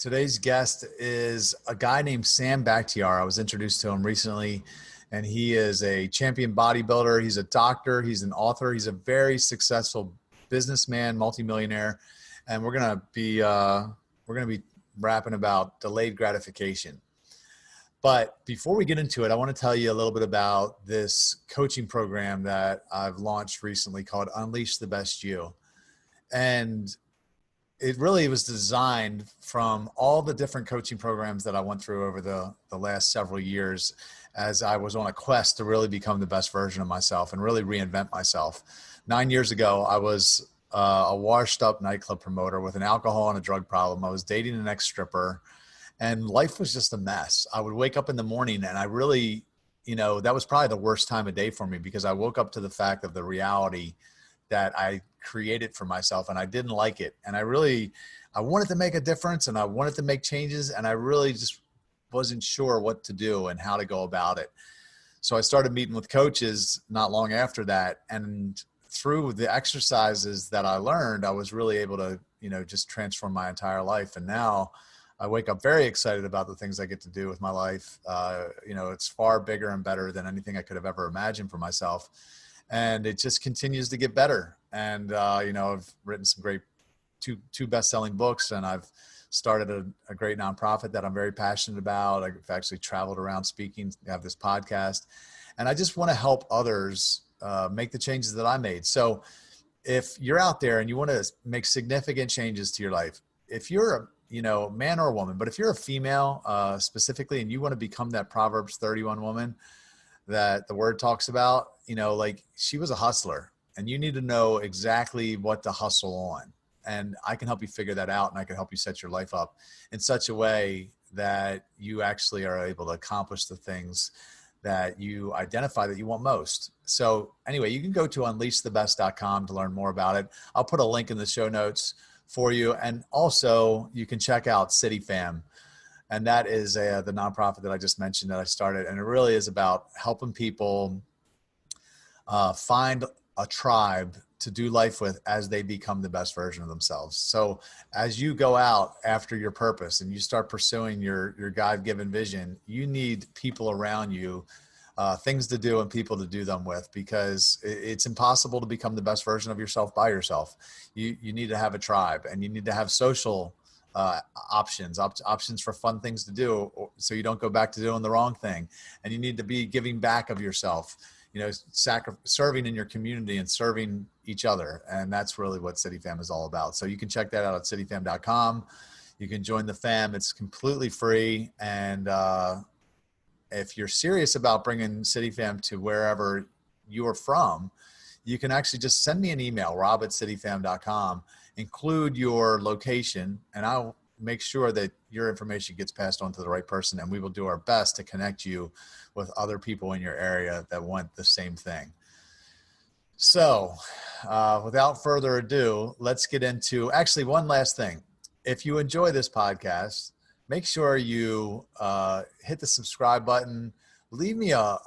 Today's guest is a guy named Sam Bakhtiar. I was introduced to him recently, and he is a champion bodybuilder. He's a doctor. He's an author. He's a very successful businessman, multimillionaire, and we're gonna be rapping about delayed gratification. But before we get into it, I want to tell you a little bit about this coaching program that I've launched recently called Unleash the Best You. And it really was designed from all the different coaching programs that I went through over the last several years as I was on a quest to really become the best version of myself and really reinvent myself. 9 years ago, I was a washed up nightclub promoter with an alcohol and a drug problem. I was dating an ex-stripper and life was just a mess. I would wake up in the morning and I really, that was probably the worst time of day for me because I woke up to the fact of the reality that I created for myself and I didn't like it. And I wanted to make a difference and I wanted to make changes and I really just wasn't sure what to do and how to go about it. So I started meeting with coaches not long after that. And through the exercises that I learned, I was really able to, just transform my entire life. And now I wake up very excited about the things I get to do with my life. It's far bigger and better than anything I could have ever imagined for myself. And it just continues to get better. And, I've written some great two best-selling books, and I've started a great nonprofit that I'm very passionate about. I've actually traveled around speaking, have this podcast, and I just want to help others make the changes that I made. So if you're out there and you want to make significant changes to your life, if you're a man or a woman, but if you're a female specifically and you want to become that Proverbs 31 woman that the word talks about, she was a hustler and you need to know exactly what to hustle on. And I can help you figure that out and I can help you set your life up in such a way that you actually are able to accomplish the things that you identify that you want most. So anyway, you can go to unleashthebest.com to learn more about it. I'll put a link in the show notes for you. And also you can check out CityFam. And that is the nonprofit that I just mentioned that I started. And it really is about helping people find a tribe to do life with as they become the best version of themselves. So as you go out after your purpose and you start pursuing your God-given vision, you need people around you, things to do and people to do them with, because it's impossible to become the best version of yourself by yourself. You need to have a tribe and you need to have social options for fun things to do so you don't go back to doing the wrong thing. And you need to be giving back of yourself, serving in your community and serving each other. And that's really what CityFam is all about. So you can check that out at cityfam.com. You can join the fam. It's completely free. And if you're serious about bringing CityFam to wherever you're from, you can actually just send me an email, rob@cityfam.com, include your location, and I'll make sure that your information gets passed on to the right person, and we will do our best to connect you with other people in your area that want the same thing. So without further ado, let's get into actually one last thing. If you enjoy this podcast, make sure you hit the subscribe button, leave me a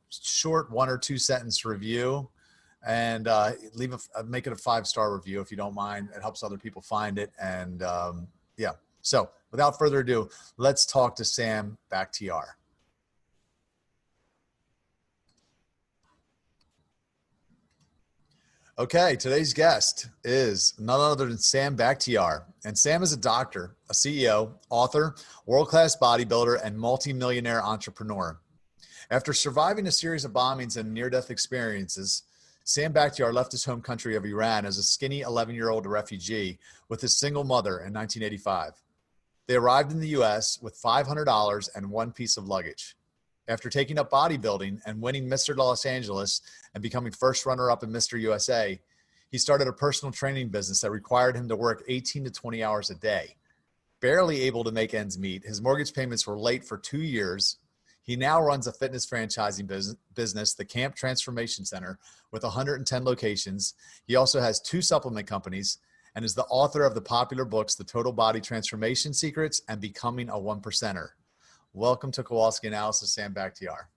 short 1 or 2 sentence review, and make it a 5-star review if you don't mind. It helps other people find it. And yeah. So without further ado, let's talk to Sam Bakhtiar. Okay, today's guest is none other than Sam Bakhtiar. And Sam is a doctor, a CEO, author, world-class bodybuilder, and multi-millionaire entrepreneur. After surviving a series of bombings and near-death experiences, Sam Bakhtiar left his home country of Iran as a skinny 11-year-old refugee with his single mother in 1985. They arrived in the U.S. with $500 and 1 piece of luggage. After taking up bodybuilding and winning Mr. Los Angeles and becoming first runner-up in Mr. USA, he started a personal training business that required him to work 18 to 20 hours a day. Barely able to make ends meet, his mortgage payments were late for 2 years. He now runs a fitness franchising business, the Camp Transformation Center, with 110 locations. He also has 2 supplement companies and is the author of the popular books, The Total Body Transformation Secrets and Becoming a 1%er. Welcome to Kowalski Analysis, Sam Bakhtiar.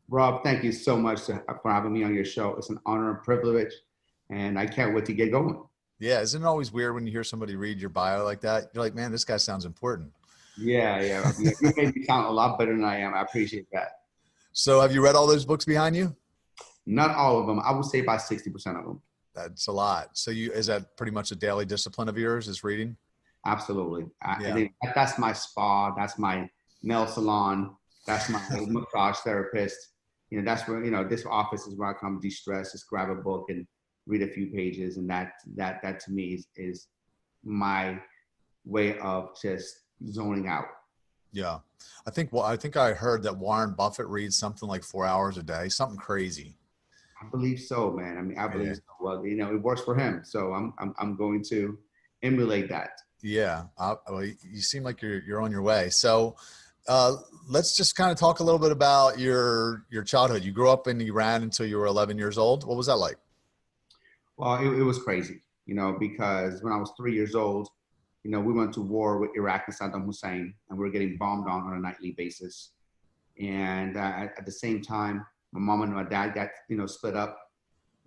Rob, thank you so much for having me on your show. It's an honor and privilege, and I can't wait to get going. Yeah. Isn't it always weird when you hear somebody read your bio like that? You're like, man, this guy sounds important. Yeah, yeah. You made me sound a lot better than I am. I appreciate that. So have you read all those books behind you? Not all of them. I would say about 60% of them. That's a lot. So is that pretty much a daily discipline of yours, is reading? Absolutely. I Yeah. think that's my spa. That's my nail salon. That's my massage therapist. That's where, this office is where I come de-stress, just grab a book and read a few pages. And that to me is my way of just zoning out. Yeah. I think I heard that Warren Buffett reads something like 4 hours a day, something crazy. I believe so, man. I mean, I believe Yeah. so. Well, it works for him. So I'm going to emulate that. Yeah. Well, you seem like you're on your way. So let's just kind of talk a little bit about your childhood. You grew up in Iran until you were 11 years old. What was that like? Well, it was crazy, because when I was 3 years old, we went to war with Iraq and Saddam Hussein, and we were getting bombed on a nightly basis. And at the same time, my mom and my dad got, split up,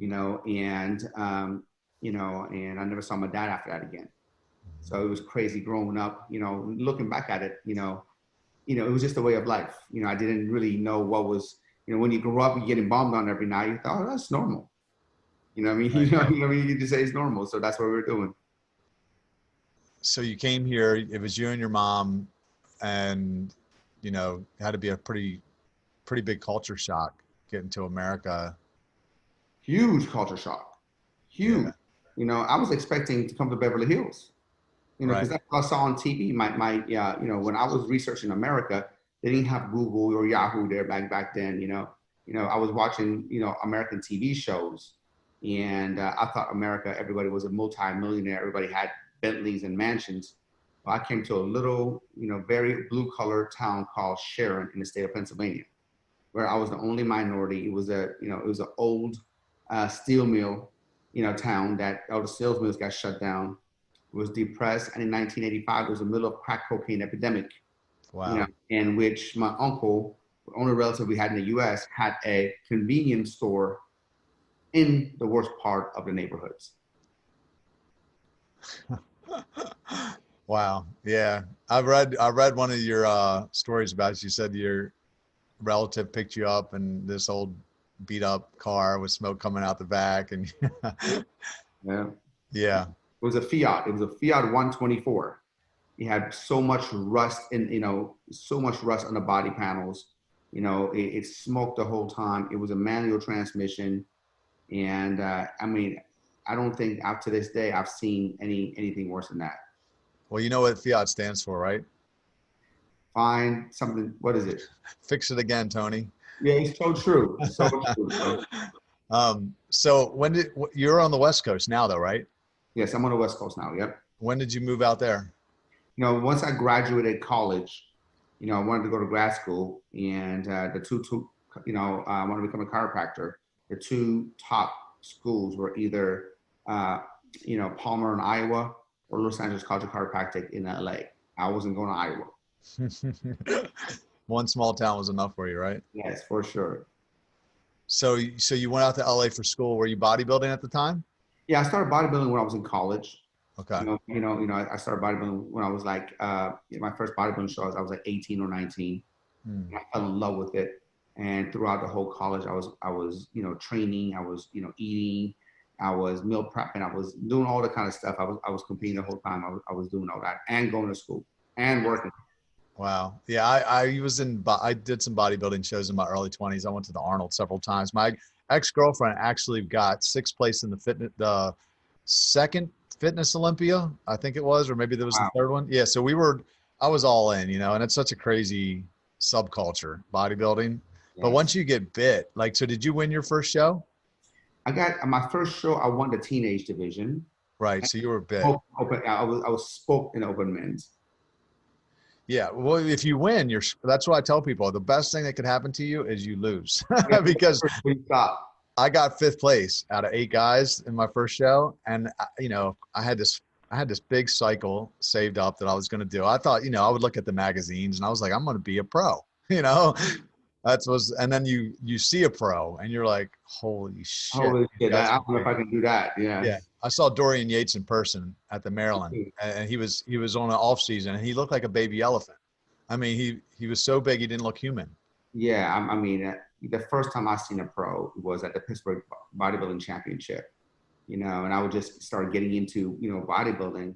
and I never saw my dad after that again. So it was crazy growing up, looking back at it, it was just a way of life. I didn't really know what was, when you grow up, you're getting bombed on every night, you thought, oh, that's normal. You know what I mean? Right. You just say it's normal. So that's what we were doing. So you came here, it was you and your mom, and, it had to be a pretty big culture shock getting to America. Huge culture shock. Huge. Yeah. I was expecting to come to Beverly Hills, because Right. that's what I saw on TV. When I was researching America, they didn't have Google or Yahoo there back then. I was watching, American TV shows, and I thought America, everybody was a multi-millionaire. Everybody had Bentleys and mansions. Well, I came to a little, very blue-collar town called Sharon in the state of Pennsylvania, where I was the only minority. It was an old steel mill, town that all the steel mills got shut down. It was depressed, and in 1985, there was the middle of crack cocaine epidemic. Wow. In which my uncle, the only relative we had in the U.S., had a convenience store in the worst part of the neighborhoods. Wow. Yeah. I read one of your stories about you. said your relative picked you up in this old beat up car with smoke coming out the back. And Yeah. yeah. It was a Fiat. It was a Fiat 124. It had so much rust so much rust on the body panels. It smoked the whole time. It was a manual transmission. And I don't think up to this day I've seen anything worse than that. Well, you know what Fiat stands for, right? Find something. What is it? Fix it again, Tony. Yeah, it's so true. So true. Bro. So you're on the West Coast now though, right? Yes, I'm on the West Coast now. Yep. When did you move out there? Once I graduated college, I wanted to go to grad school, and the two, I want to become a chiropractor. The two top schools were either, Palmer in Iowa or Los Angeles College of Chiropractic in LA. I wasn't going to Iowa. One small town was enough for you, right? Yes, for sure. So you went out to LA for school. Were you bodybuilding at the time? Yeah, I started bodybuilding when I was in college. Okay. I started bodybuilding when I was like, my first bodybuilding show, I was like 18 or 19. And I fell in love with it. And throughout the whole college, I was, training, I was, eating, I was meal prepping, I was doing all the kind of stuff. I was competing the whole time. I was doing all that and going to school and working. Wow. Yeah. I did some bodybuilding shows in my early 20s. I went to the Arnold several times. My ex-girlfriend actually got sixth place in the second fitness Olympia, I think it was, or maybe there was the third one. Yeah. So I was all in, and it's such a crazy subculture, bodybuilding. Yes. But once you get bit, so did you win your first show? I got my first show. I won the teenage division. Right. So you were bit. I was spoke in open men's. Yeah. Well, if you win, that's what I tell people. The best thing that could happen to you is you lose because I got fifth place out of 8 guys in my first show. And I had this big cycle saved up that I was going to do. I thought, I would look at the magazines and I was like, I'm going to be a pro, And then you see a pro and you're like, holy shit. Holy shit! Guys I are don't know if great. I can do that. Yeah. Yeah. I saw Dorian Yates in person at the Maryland, and he was on an off season, and he looked like a baby elephant. I mean, he was so big he didn't look human. Yeah. I mean, the first time I seen a pro was at the Pittsburgh Bodybuilding Championship. And I would just start getting into bodybuilding,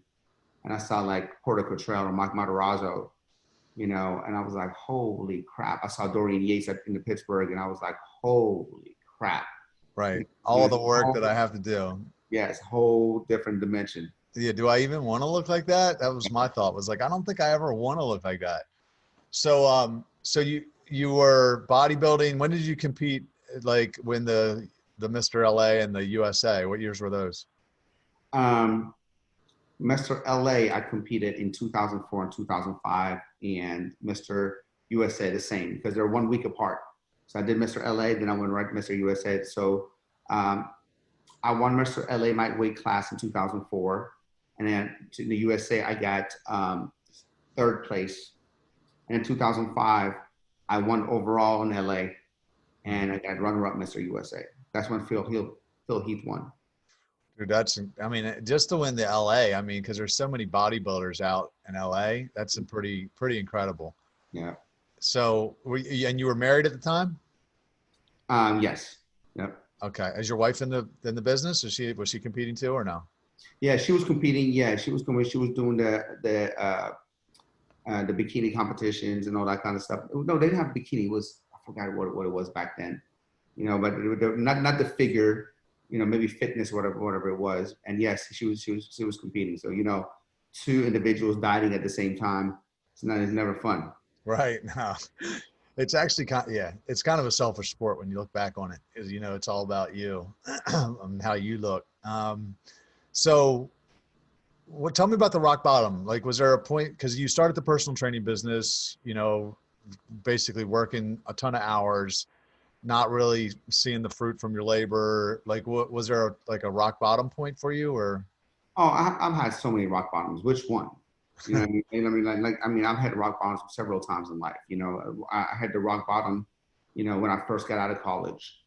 and I saw like Porter Cottrell or Mike Matarazzo, and I was like, holy crap! I saw Dorian Yates in the Pittsburgh, and I was like, holy crap! Right. All the work that I have to do. Yeah, it's a whole different dimension. Yeah. Do I even want to look like that? That was my thought. Was like, I don't think I ever want to look like that. So you were bodybuilding. When did you compete? Like when the Mr. LA and the USA? What years were those? Mr. LA, I competed in 2004 and 2005, and Mr. USA the same because they're 1 week apart. So I did Mr. LA, then I went right to Mr. USA. So I won Mr. LA my weight class in 2004, and then to the USA I got third place. And in 2005, I won overall in LA, and I got runner-up Mr. USA. That's when Phil Heath won. Dude, I mean, just to win the LA, I mean, because there's so many bodybuilders out in LA, that's a pretty incredible. Yeah. So, and you were married at the time? Yes. Yep. Okay. Is your wife in the business? Was she competing too, or no? Yeah, she was competing. Yeah, she was doing the bikini competitions and all that kind of stuff. No, they didn't have bikini. I forgot what it was back then. But not the figure. Maybe fitness, whatever it was. And yes, she was competing. So two individuals dieting at the same time. It's never fun. Right. No. It's actually it's kind of a selfish sport when you look back on it, because it's all about you and how you look. So tell me about the rock bottom. Like, was there a point, because you started the personal training business, basically working a ton of hours, not really seeing the fruit from your labor? Like, what was there a rock bottom point for you, or? Oh, I've had so many rock bottoms. Which one? You know what I mean? I've had rock bottoms several times in life. I had the rock bottom, when I first got out of college.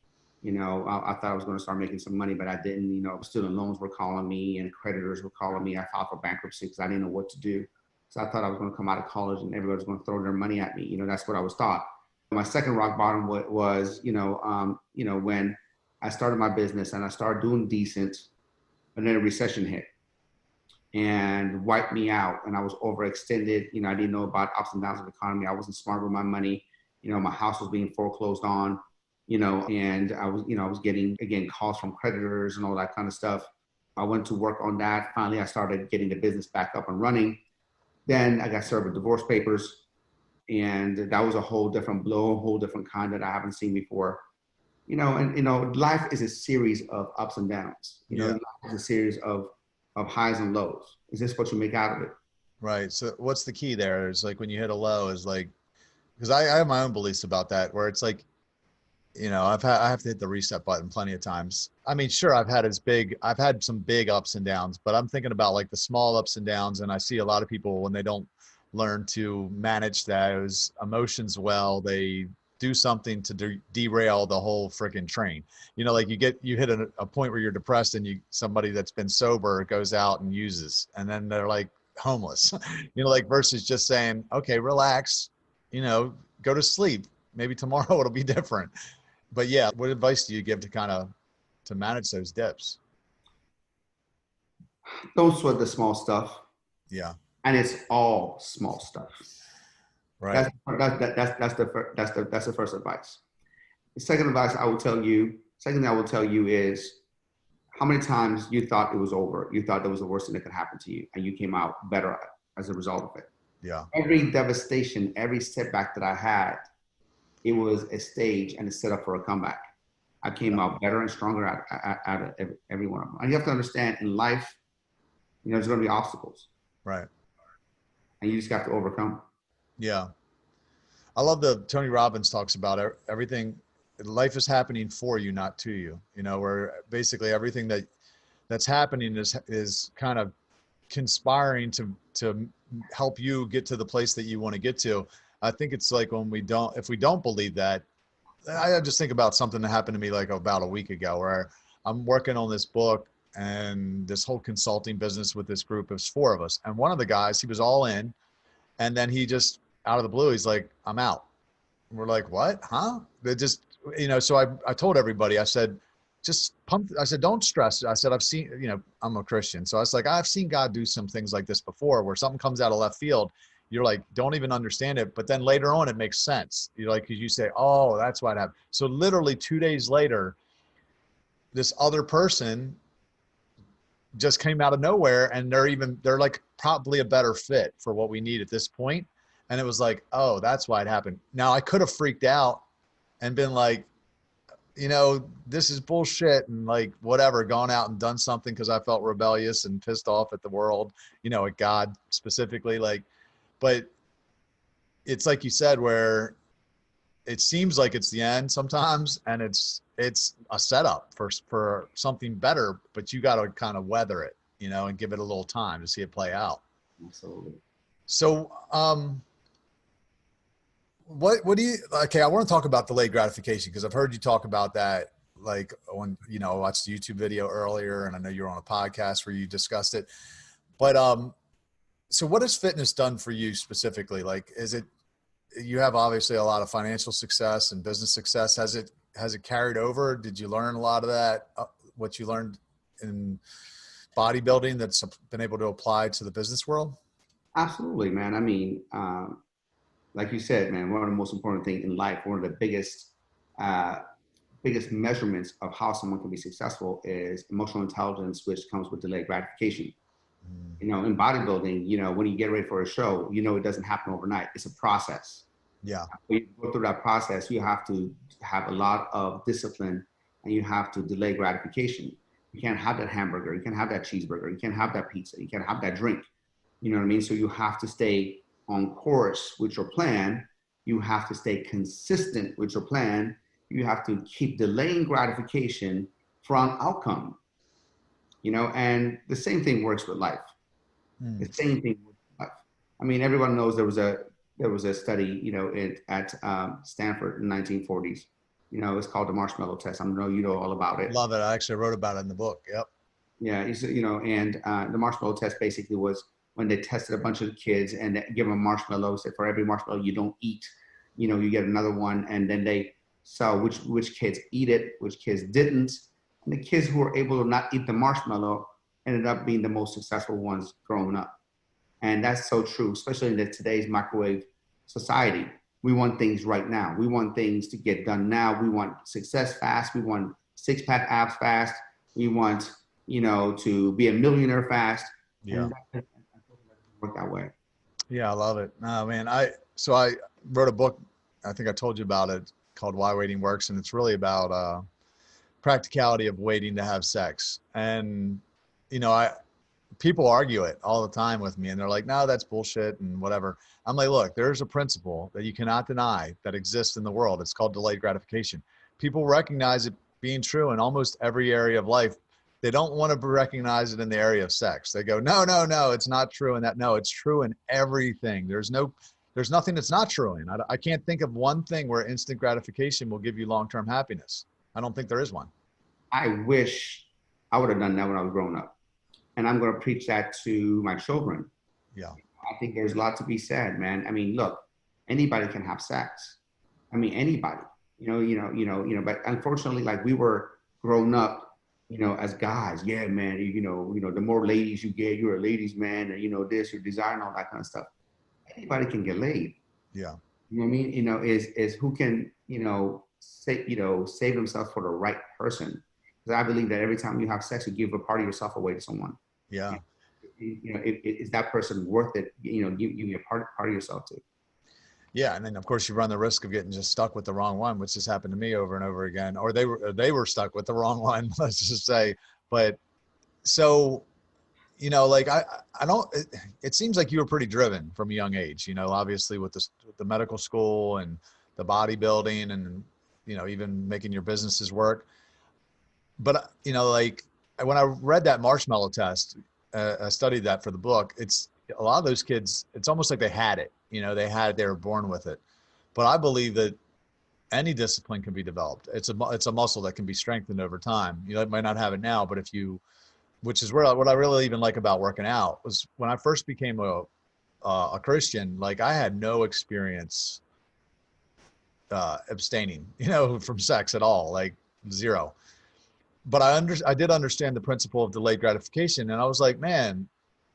I thought I was going to start making some money, but I didn't. Student loans were calling me and creditors were calling me. I filed for bankruptcy because I didn't know what to do. So I thought I was going to come out of college and everybody was going to throw their money at me. That's what I was taught. My second rock bottom was, when I started my business and I started doing decent, and then a recession hit and wiped me out, and I was overextended. I didn't know about ups and downs of the economy. I wasn't smart with my money. My house was being foreclosed on, and I was getting, again, calls from creditors and all that kind of stuff. I went to work on that. Finally, I started getting the business back up and running. Then I got served with divorce papers. And that was a whole different blow, a whole different kind that I haven't seen before. Life is a series of ups and downs. Life is a series of highs and lows. Is this what you make out of it? Right. So what's the key there? Is like when you hit a low, is like, because I have my own beliefs about that, where it's like, I have to hit the reset button plenty of times. I mean, sure, I've had some big ups and downs, but I'm thinking about like the small ups and downs. And I see a lot of people, when they don't learn to manage those emotions well, they do something to derail the whole freaking train. Like you hit a point where you're depressed, and somebody that's been sober goes out and uses, and then they're like homeless, like, versus just saying, okay, relax, go to sleep. Maybe tomorrow it'll be different. But yeah, what advice do you give to manage those dips? Don't sweat the small stuff. Yeah. And it's all small stuff. Right. That's the first advice. The second advice I will tell you is, how many times you thought it was over? You thought that was the worst thing that could happen to you, and you came out better as a result of it. Yeah. Every devastation, every setback that I had, it was a stage and a setup for a comeback. I came out better and stronger out of every one of them. And you have to understand, in life, there's going to be obstacles. Right. And you just have to overcome. Yeah. I love Tony Robbins talks about everything. Life is happening for you, not to you, where basically everything that's happening is kind of conspiring to help you get to the place that you want to get to. I think it's like if we don't believe that, I just think about something that happened to me like about a week ago where I'm working on this book and this whole consulting business with this group. It was 4 of us. And one of the guys, he was all in. And then he just out of the blue, he's like, I'm out. And we're like, what? Huh? They just, so I told everybody, I said, just pump. I said, don't stress. I said, I've seen, I'm a Christian. So I was like, I've seen God do some things like this before where something comes out of left field. You're like, don't even understand it. But then later on, it makes sense. You're like, cause you say, oh, that's why it happened. So literally 2 days later, this other person just came out of nowhere and they're like probably a better fit for what we need at this point. And it was like, oh, that's why it happened. Now I could have freaked out and been like, this is bullshit and like whatever, gone out and done something because I felt rebellious and pissed off at the world, at God specifically. But it's like you said, where it seems like it's the end sometimes, and it's a setup for something better, but you got to kind of weather it, and give it a little time to see it play out. Absolutely. So, what do you, okay, I want to talk about delayed gratification because I've heard you talk about that, like when, I watched the YouTube video earlier and I know you're on a podcast where you discussed it, but, so what has fitness done for you specifically? Like, you have obviously a lot of financial success and business success. Has it carried over? Did you learn a lot of that, what you learned in bodybuilding that's been able to apply to the business world? Absolutely, man. I mean, like you said, man, one of the most important things in life, one of the biggest measurements of how someone can be successful is emotional intelligence, which comes with delayed gratification. In bodybuilding, when you get ready for a show, it doesn't happen overnight. It's a process. Yeah. When you go through that process, you have to have a lot of discipline and you have to delay gratification. You can't have that hamburger. You can't have that cheeseburger. You can't have that pizza. You can't have that drink. You know what I mean? So you have to stay on course with your plan. You have to stay consistent with your plan. You have to keep delaying gratification from outcome. And the same thing works with life. The same thing with life. I mean, everyone knows there was a study, at Stanford in the 1940s. It's called the marshmallow test. I know you know all about it. Love it. I actually wrote about it in the book. Yep. Yeah, and the marshmallow test basically was when they tested a bunch of kids and they give them a marshmallow. Said for every marshmallow you don't eat, you get another one, and then they saw which kids eat it, which kids didn't. And the kids who were able to not eat the marshmallow ended up being the most successful ones growing up. And that's so true, especially in today's microwave society. We want things right now. We want things to get done now. We want success fast. We want six-pack abs fast. We want, to be a millionaire fast. Yeah. And that doesn't work that way. Yeah, I love it. Oh, man. I wrote a book, I think I told you about it, called Why Waiting Works. And it's really about practicality of waiting to have sex. And, people argue it all the time with me and they're like, no, that's bullshit and whatever. I'm like, look, there's a principle that you cannot deny that exists in the world. It's called delayed gratification. People recognize it being true in almost every area of life. They don't want to recognize it in the area of sex. They go, no, it's not true in that. No, it's true in everything. There's nothing that's not true in. I can't think of one thing where instant gratification will give you long-term happiness. I don't think there is one. I wish I would have done that when I was growing up. And I'm going to preach that to my children. Yeah. I think there's a lot to be said, man. I mean, look, anybody can have sex. I mean, anybody, but unfortunately, like we were grown up, as guys. Yeah, man, the more ladies you get, you're a ladies man, and this, your desire and all that kind of stuff. Anybody can get laid. Yeah. You know what I mean? Is who can, save themselves for the right person. Because I believe that every time you have sex, you give a part of yourself away to someone. Yeah. Is that person worth it? You a part of yourself to. Yeah, and then of course you run the risk of getting just stuck with the wrong one, which has happened to me over and over again. Or they were stuck with the wrong one, let's just say. But so, like I don't. It seems like you were pretty driven from a young age. Obviously with the medical school and the bodybuilding, and even making your businesses work. But like when I read that marshmallow test, I studied that for the book. It's a lot of those kids. It's almost like they had it. They were born with it. But I believe that any discipline can be developed. It's a muscle that can be strengthened over time. You know, it might not have it now, but if you, which is where what I really even like about working out was when I first became a Christian, like I had no experience abstaining, you know, from sex at all, like zero. But I did understand the principle of delayed gratification, and I was like, man,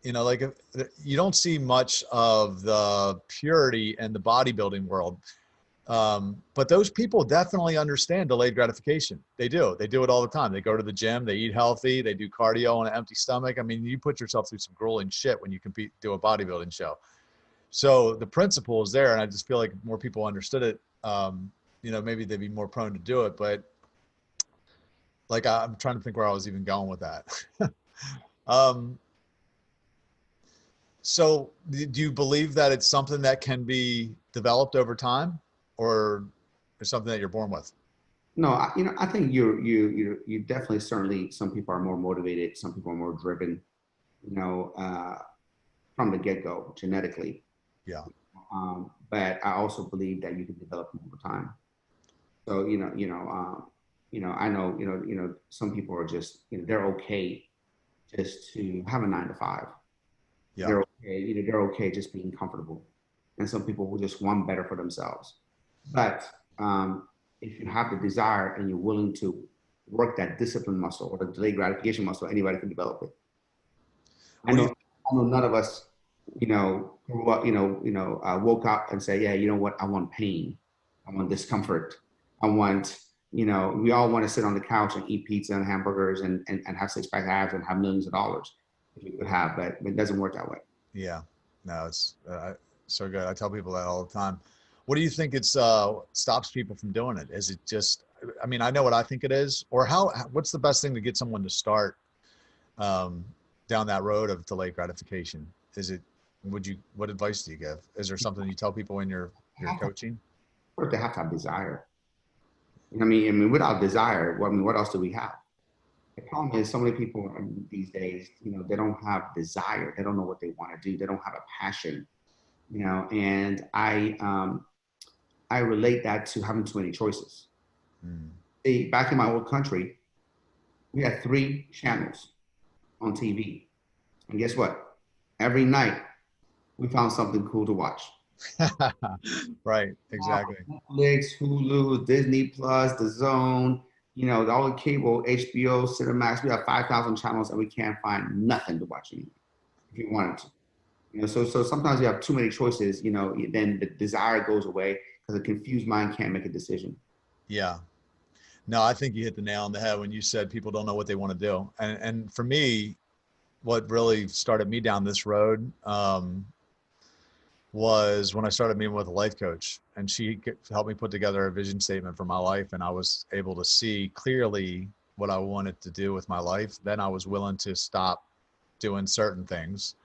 you know, like you don't see much of the purity in the bodybuilding world. But those people definitely understand delayed gratification. They do. They do it all the time. They go to the gym, they eat healthy, they do cardio on an empty stomach. I mean, you put yourself through some grueling shit when you do a bodybuilding show. So the principle is there, and I just feel like more people understood it. You know, maybe they'd be more prone to do it, but like I'm trying to think where I was even going with that. um, so do you believe that it's something that can be developed over time, or is something that you're born with? No, I think you definitely, certainly, some people are more motivated, some people are more driven, you know, from the get-go genetically. Yeah. But I also believe that you can develop them over time. So I know some people are just, they're okay just to have a 9 to 5. Yeah. They're okay, they're okay just being comfortable, and some people will just want better for themselves. But if you have the desire and you're willing to work that discipline muscle or the delayed gratification muscle, anybody can develop it. I know none of us, grew up, woke up and say, yeah, you know what? I want pain. I want discomfort. I want, we all want to sit on the couch and eat pizza and hamburgers and have six-pack abs and have millions of dollars if we could have, but it doesn't work that way. Yeah. No, it's so good. I tell people that all the time. What do you think stops people from doing it? Is it just, I mean, I know what I think it is, or what's the best thing to get someone to start down that road of delayed gratification? Is it, what advice do you give? Is there something you tell people in your coaching? First, they have to have desire. I mean, without desire, what else do we have? The problem is so many people these days, they don't have desire. They don't know what they want to do. They don't have a passion, and I relate that to having too many choices. See, back in my old country, we had 3 channels on TV. And guess what? Every night we found something cool to watch. Right, exactly. Netflix, Hulu, Disney Plus, The Zone, all the cable, HBO, Cinemax. We have 5,000 channels and we can't find nothing to watch anymore if you wanted to. So sometimes you have too many choices, then the desire goes away because a confused mind can't make a decision. Yeah. No, I think you hit the nail on the head when you said people don't know what they want to do. And for me, what really started me down this road was when I started meeting with a life coach, and she helped me put together a vision statement for my life. And I was able to see clearly what I wanted to do with my life. Then I was willing to stop doing certain things.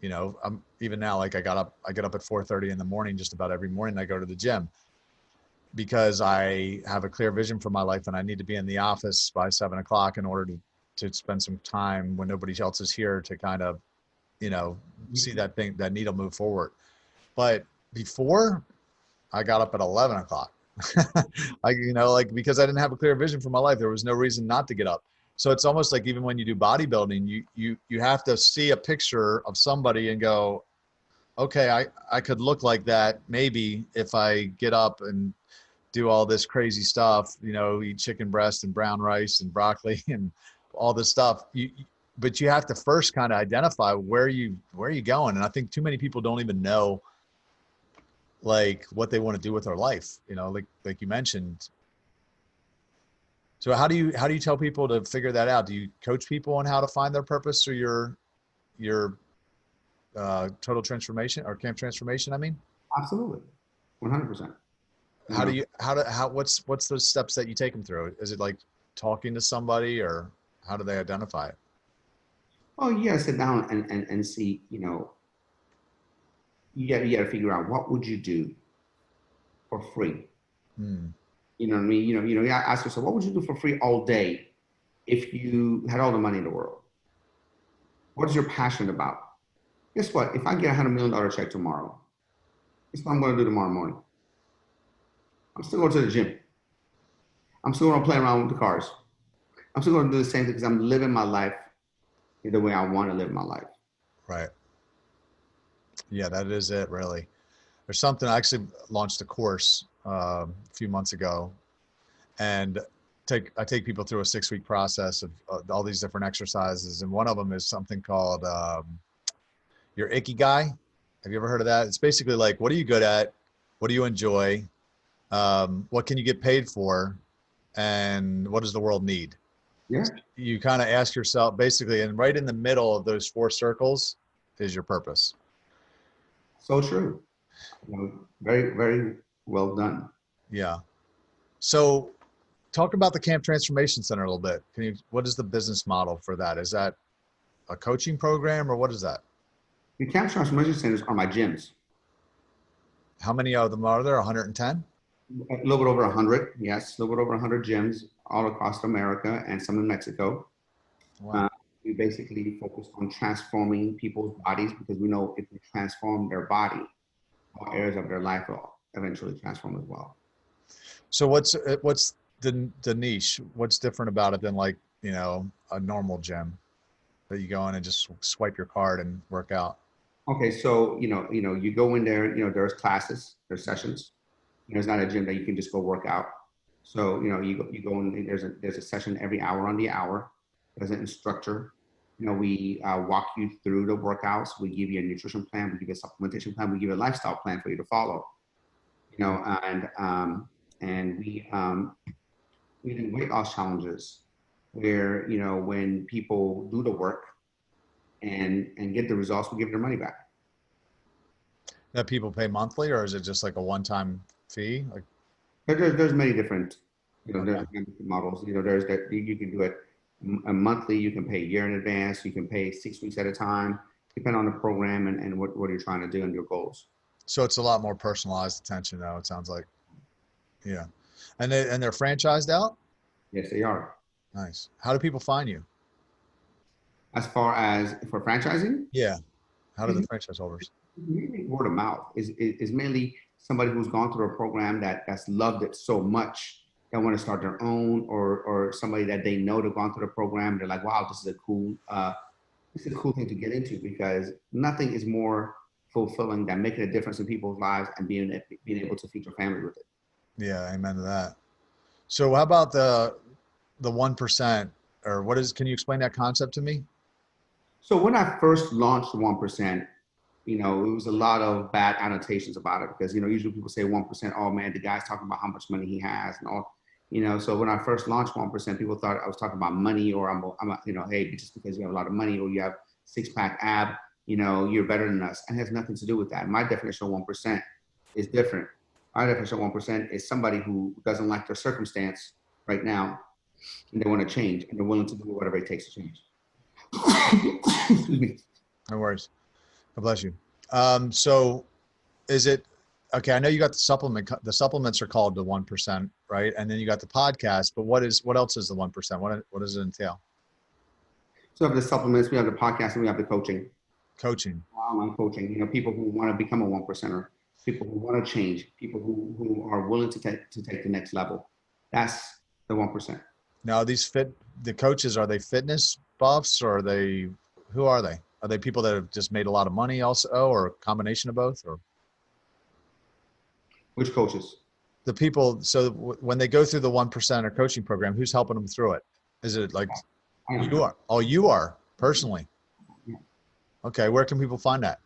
I'm even now, like I get up at 4:30 in the morning, just about every morning I go to the gym because I have a clear vision for my life and I need to be in the office by 7 o'clock in order to spend some time when nobody else is here to kind of, see that needle move forward. But before, I got up at 11 o'clock. Because I didn't have a clear vision for my life, there was no reason not to get up. So it's almost like even when you do bodybuilding, you have to see a picture of somebody and go, okay, I could look like that maybe if I get up and do all this crazy stuff, eat chicken breast and brown rice and broccoli and all this stuff. But you have to first kind of identify where you going. And I think too many people don't even know like what they want to do with their life, like you mentioned. So how do you tell people to figure that out? Do you coach people on how to find their purpose or your total transformation or camp transformation? I mean, absolutely, 100%. What's those steps that you take them through? Is it like talking to somebody, or how do they identify it? Oh, you gotta sit down and see, you gotta figure out what would you do for free. You know what I mean? You gotta ask yourself, what would you do for free all day if you had all the money in the world? What is your passion about? Guess what? If I get $100 million check tomorrow, guess what I'm gonna do tomorrow morning? I'm still going to the gym. I'm still going to play around with the cars. I'm still going to do the same thing because I'm living my life the way I want to live my life. Right. Yeah, that is it, really. There's something, I actually launched a course a few months ago, and I take people through a 6-week process of all these different exercises. And one of them is something called your Icky Guy. Have you ever heard of that? It's basically like, what are you good at? What do you enjoy? What can you get paid for? And what does the world need? Yeah, You kind of ask yourself basically, and right in the middle of those 4 circles is your purpose. so true. Very, very well done. Yeah. So talk about the Camp Transformation Center a little bit. What is the business model for that? Is that a coaching program or what is that? The camp transformation centers are my gyms. How many of them are there? 110? A little bit over 100, yes, a little bit over 100 gyms all across America and some in Mexico. Wow. We basically focus on transforming people's bodies because we know if we transform their body, all areas of their life will eventually transform as well. So what's the niche? What's different about it than like, a normal gym that you go in and just swipe your card and work out? Okay, so you go in there. There's classes, there's sessions. It's not a gym that you can just go work out. So you go in. There's a session every hour on the hour. There's an instructor. We walk you through the workouts. We give you a nutrition plan. We give you a supplementation plan. We give you a lifestyle plan for you to follow. And we do weight loss challenges where when people do the work and get the results, we give their money back. That people pay monthly, or is it just like a one-time fee? Like, there's many different okay. there's many different models. There's that you can do it a monthly, you can pay a year in advance, you can pay 6 weeks at a time, depending on the program and what you're trying to do and your goals. So it's a lot more personalized attention though, it sounds like. Yeah. And they're franchised out? Yes, they are. Nice. How do people find you? As far as for franchising, Yeah. How do the franchise holders? mainly word of mouth is mainly somebody who's gone through a program that's loved it so much that want to start their own, or somebody that they know they've gone through the program. They're like, wow, this is a cool thing to get into, because nothing is more fulfilling than making a difference in people's lives and being able to feed your family with it. Yeah, amen to that. So how about the 1%, or can you explain that concept to me? So when I first launched 1%, it was a lot of bad annotations about it because, usually people say 1%, oh man, the guy's talking about how much money he has and all, so when I first launched 1%, people thought I was talking about money, or hey, just because you have a lot of money or you have 6-pack ab, you're better than us. And it has nothing to do with that. My definition of 1% is different. My definition of 1% is somebody who doesn't like their circumstance right now and they want to change and they're willing to do whatever it takes to change. Excuse me. No worries. God bless you. So is it, okay, I know you got the supplements are called the 1%, right? And then you got the podcast, but what else is the 1%? What does it entail? So we have the supplements, we have the podcast, and we have the coaching. Coaching. Online coaching, people who want to become a 1%er, people who want to change, people who are willing to take the next level. That's the 1%. Now the coaches, are they fitness buffs, or who are they? Are they people that have just made a lot of money also, or a combination of both? Or which coaches? The people. So when they go through the 1%er coaching program, who's helping them through it? Is it like you are? Oh, you are personally. Yeah. Okay. Where can people find that?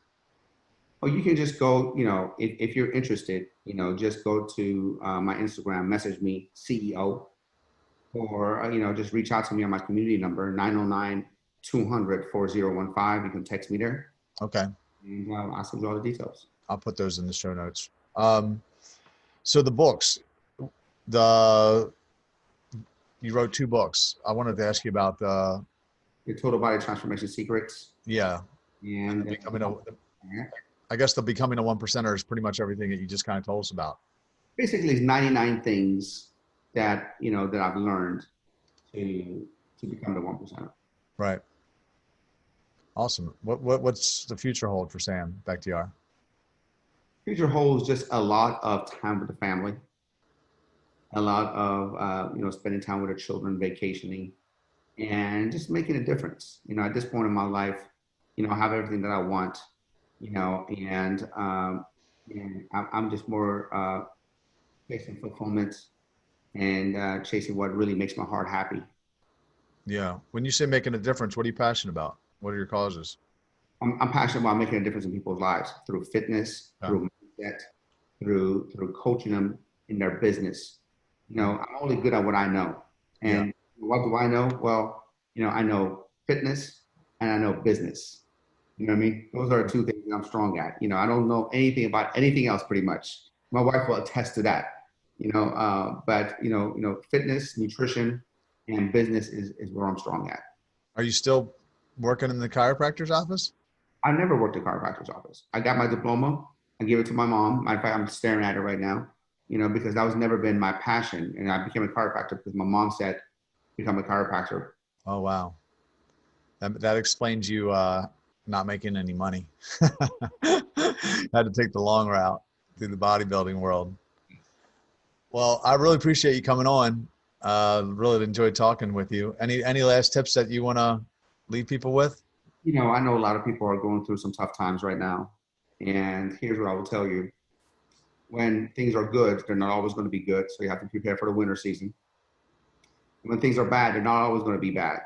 Oh, you can just go, if you're interested, just go to my Instagram, message me, CEO, or, just reach out to me on my community number, 909-200-4015. You can text me there. Okay. And I'll send you all the details. I'll put those in the show notes. So the books, you wrote 2 books. I wanted to ask you about the Total Body Transformation Secrets. Yeah. And I guess the becoming a 1%er is pretty much everything that you just kind of told us about. Basically, it's 99 things that that I've learned to become the 1%er. Right. Awesome. What's the future hold for Sam Bakhtiar? Future holds just a lot of time with the family. a lot of, spending time with our children, vacationing, and just making a difference. At this point in my life, I have everything that I want, and I'm just more chasing fulfillment and chasing what really makes my heart happy. Yeah. When you say making a difference, what are you passionate about? What are your causes? I'm passionate about making a difference in people's lives through fitness, Yeah. through mindset, through coaching them in their business. I'm only good at what I know. Yeah. And what do I know? Well, I know fitness and I know business. You know what I mean? Those are two things that I'm strong at. I don't know anything about anything else pretty much. My wife will attest to that. But fitness, nutrition, and business is where I'm strong at. Are you still working in the chiropractor's office? I never worked at a chiropractor's office. I got my diploma. I gave it to my mom. Matter of fact, I'm staring at it right now, because that was never been my passion. And I became a chiropractor because my mom said, become a chiropractor. Oh, wow. That explains you not making any money. Had to take the long route through the bodybuilding world. Well, I really appreciate you coming on. Really enjoyed talking with you. Any last tips that you want to leave people with? I know a lot of people are going through some tough times right now. And here's what I will tell you. When things are good, they're not always going to be good. So you have to prepare for the winter season. When things are bad, they're not always going to be bad.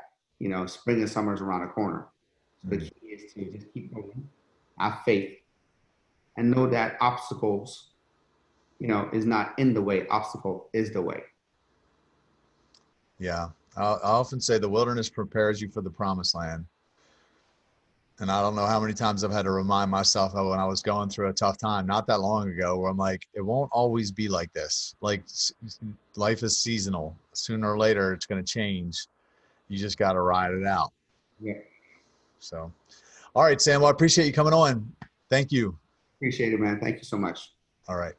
Spring and summer is around the corner. So the key is to just keep going, have faith, and know that obstacles, is not in the way. Obstacle is the way. Yeah. I often say the wilderness prepares you for the promised land. And I don't know how many times I've had to remind myself of when I was going through a tough time, not that long ago, where I'm like, it won't always be like this. Like life is seasonal. Sooner or later, it's going to change. You just got to ride it out. Yeah. So, all right, Sam, well, I appreciate you coming on. Thank you. Appreciate it, man. Thank you so much. All right.